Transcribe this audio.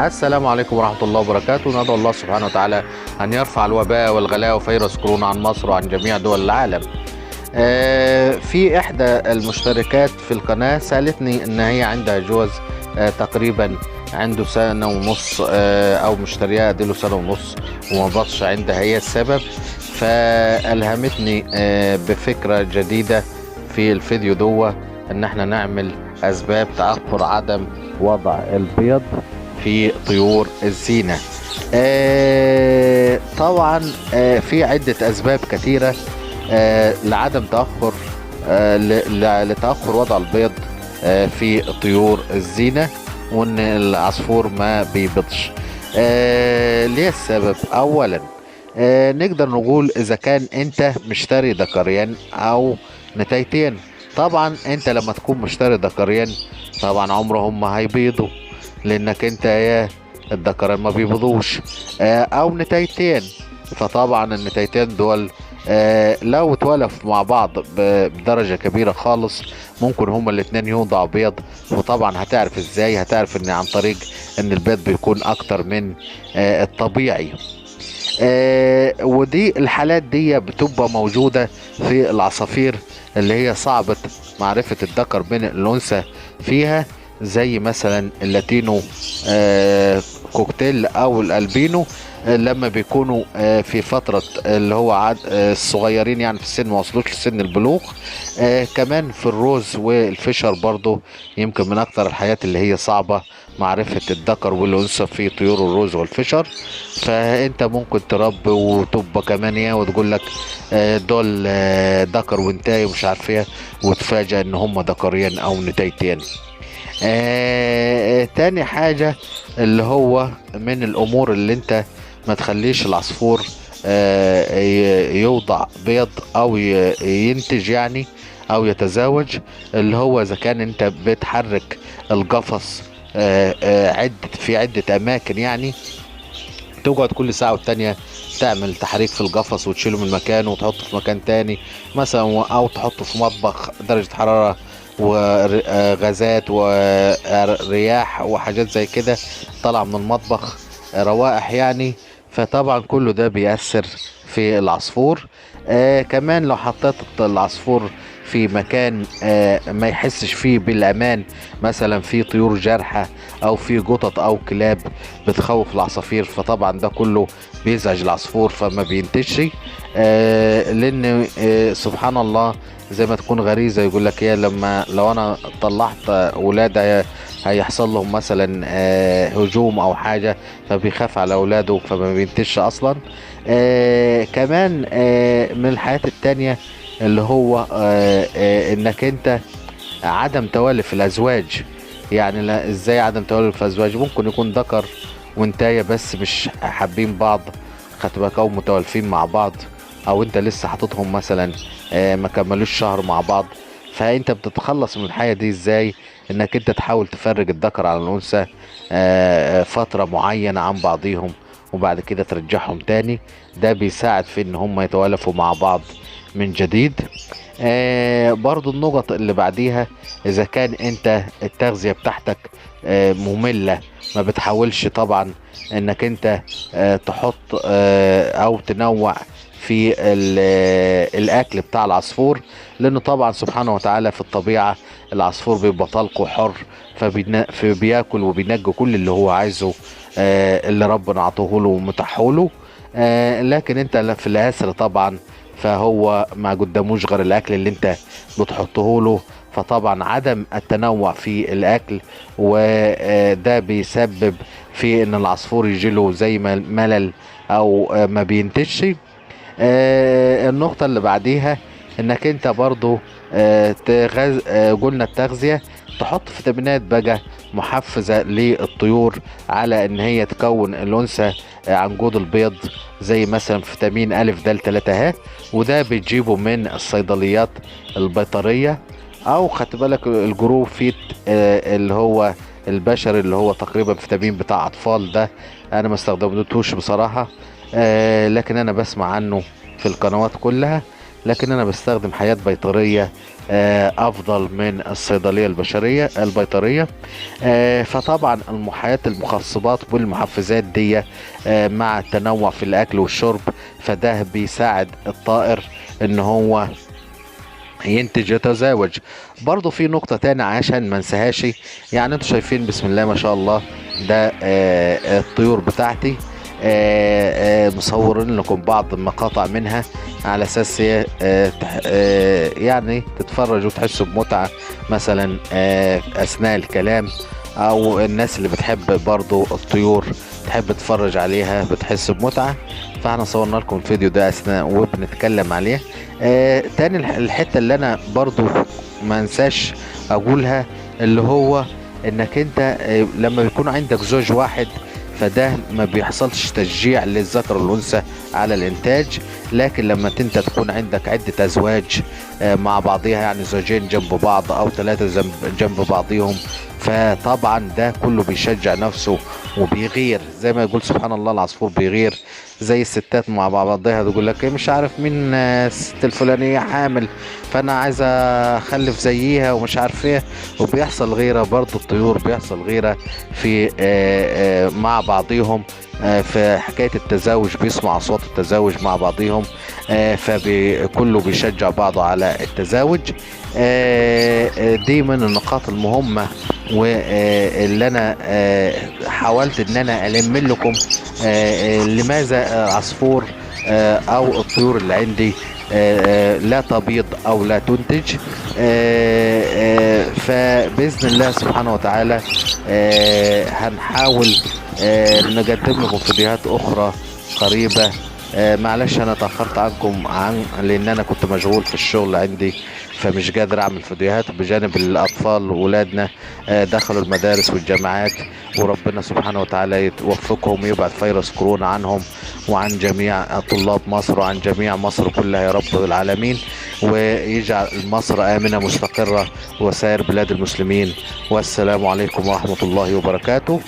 السلام عليكم ورحمة الله وبركاته. ندعو الله سبحانه وتعالى أن يرفع الوباء والغلاء وفيروس كورونا عن مصر وعن جميع دول العالم. في إحدى المشتركات في القناة سألتني إن هي عندها جوز تقريبا عنده سنة ونص، أو مشترياه اديله سنة ونص وما بطش عندها هي السبب. فألهمتني بفكرة جديدة في الفيديو دو إن احنا نعمل أسباب تأخر عدم وضع البيض في طيور الزينة. طبعا في عدة أسباب كثيرة لعدم تأخر لتأخر وضع البيض في طيور الزينة، وإن العصفور ما بيبيضش. ليه السبب؟ أولا نقدر نقول إذا كان أنت مشتري ذكرين أو نتايتين. طبعا أنت لما تكون مشتري ذكرين طبعا عمرهم ما هيبيضوا، لأنك أنت يا الذكرين ما بيبيضوش، أو نتايتين. فطبعا النتايتين دول لو اتولفوا مع بعض بدرجة كبيرة خالص ممكن هما الاتنين يوضعوا بيض. وطبعا هتعرف ازاي؟ هتعرف ان عن طريق ان البيض بيكون اكتر من الطبيعي. ودي الحالات دي بتبقى موجودة في العصافير اللي هي صعبة معرفة الذكر من الأنثى فيها، زي مثلا اللاتينو كوكتيل او الالبينو، لما بيكونوا في فترة اللي هو الصغيرين، يعني في السن ما وصلوش لسن البلوغ. كمان في الروز والفشر برضو يمكن من اكتر الحياة اللي هي صعبة معرفة الذكر والانثى في طيور الروز والفشر. فانت ممكن تربي وتبقى كمان وتقول لك دول ذكر وانتاي ومش عارف ايه، وتفاجأ ان هم ذكرين او نتايتين. تاني حاجة اللي هو من الامور اللي انت ما تخليش العصفور يوضع بيض او ينتج يعني او يتزاوج، اللي هو اذا كان انت بتحرك القفص في عدة اماكن، يعني تقعد كل ساعة والتانية تعمل تحريك في القفص وتشيله من مكانه وتحطه في مكان تاني مثلا، او تحطه في مطبخ درجة حرارة وغازات ورياح وحاجات زي كده طالعة من المطبخ، روائح يعني. فطبعا كله ده بيأثر في العصفور. كمان لو حطيت العصفور في مكان ما يحسش فيه بالأمان، مثلا في طيور جارحة أو في قطط أو كلاب بتخوف العصافير، فطبعا ده كله بيزعج العصفور فما بينتجش. لأن سبحان الله زي ما تكون غريزة يقول لك لو أنا طلعت ولادة هيحصل لهم مثلا هجوم او حاجة، فبيخاف على اولاده فما بينتجش اصلا. كمان من الحاجات التانية اللي هو انك انت عدم توالف الازواج. يعني لا، ازاي عدم توالف الازواج؟ ممكن يكون ذكر وانتايه بس مش حابين بعض، خدت بالك، او متوالفين مع بعض، او انت لسه حاططهم مثلا ما كملوش شهر مع بعض. فانت بتتخلص من الحياة دي ازاي؟ انك انت تحاول تفرج الذكر على الانثى فترة معينة عن بعضيهم، وبعد كده ترجعهم تاني. ده بيساعد في ان هم يتوالفوا مع بعض من جديد. برضو النقط اللي بعديها، اذا كان انت التغذية بتاعتك مملة، ما بتحاولش طبعا انك انت تحط او تنوع في الاكل بتاع العصفور، لانه طبعا سبحانه وتعالى في الطبيعة العصفور بيبقى طلق وحر، فبياكل وبينجي كل اللي هو عايزه اللي ربنا عطوه له ومتاحه له. لكن انت في الاسر طبعا فهو ما قداموش غير الاكل اللي انت بتحطه له، فطبعا عدم التنوع في الاكل وده بيسبب في ان العصفور يجيله زي ما ملل او ما بينتجش. النقطة اللي بعديها انك انت برضو قلنا التغذية، تحط فيتامينات بقى محفزة للطيور على ان هي تكون الانثى عنقود البيض، زي مثلا فيتامين الف د 3 ه، وده بتجيبه من الصيدليات البيطرية، او خدت بالك الجروفيت اللي هو البشري اللي هو تقريبا فيتامين بتاع اطفال. ده انا ما استخدمتوش بصراحة، لكن انا بسمع عنه في القنوات كلها. لكن انا بستخدم حياة بيطرية افضل من الصيدلية البيطرية. فطبعا حياة المخصبات والمحفزات دي مع التنوع في الاكل والشرب، فده بيساعد الطائر ان هو ينتج يتزاوج. برضو في نقطة تانية عشان ما انساهاش، يعني انتوا شايفين بسم الله ما شاء الله، ده الطيور بتاعتي. مصورين لكم بعض المقاطع منها على اساس يعني تتفرجوا وتحسوا بمتعة، مثلا اثناء الكلام، او الناس اللي بتحب برضو الطيور تحب تتفرج عليها بتحس بمتعة. فاحنا صورنا لكم الفيديو ده اثناء وبنتكلم عليه. تاني الحتة اللي انا برضو ما انساش اقولها، اللي هو انك انت لما بيكون عندك زوج واحد، فده ما بيحصلش تشجيع للذكر والانثى على الانتاج. لكن لما انت تكون عندك عدة ازواج مع بعضيها، يعني زوجين جنب بعض او ثلاثة جنب بعضيهم، فطبعا ده كله بيشجع نفسه وبيغير، زي ما يقول سبحان الله العصفور بيغير. زي الستات مع بعضها تقول لك مش عارف مين الست الفلانية حامل، فانا عايز اخلف زيها ومش عارف ايه، وبيحصل غيرة. برضو الطيور بيحصل غيرة في مع بعضهم في حكاية التزاوج، بيسمع أصوات التزاوج مع بعضهم، فكله بيشجع بعضه على التزاوج. دي من النقاط المهمة واللي أنا حاولت إن أنا ألم لكم لماذا عصفور أو الطيور اللي عندي لا تبيض أو لا تنتج. فبإذن الله سبحانه وتعالى هنحاول نقدم لكم فيديوهات أخرى قريبة. معلش أنا تأخرت عنكم لأن أنا كنت مشغول في الشغل عندي، فمش قادر أعمل فيديوهات، بجانب الأطفال وولادنا دخلوا المدارس والجامعات، وربنا سبحانه وتعالى يوفقهم ويبعد فيروس كورونا عنهم وعن جميع طلاب مصر وعن جميع مصر كلها يا رب العالمين، ويجعل مصر آمنة مستقرة وسائر بلاد المسلمين. والسلام عليكم ورحمة الله وبركاته.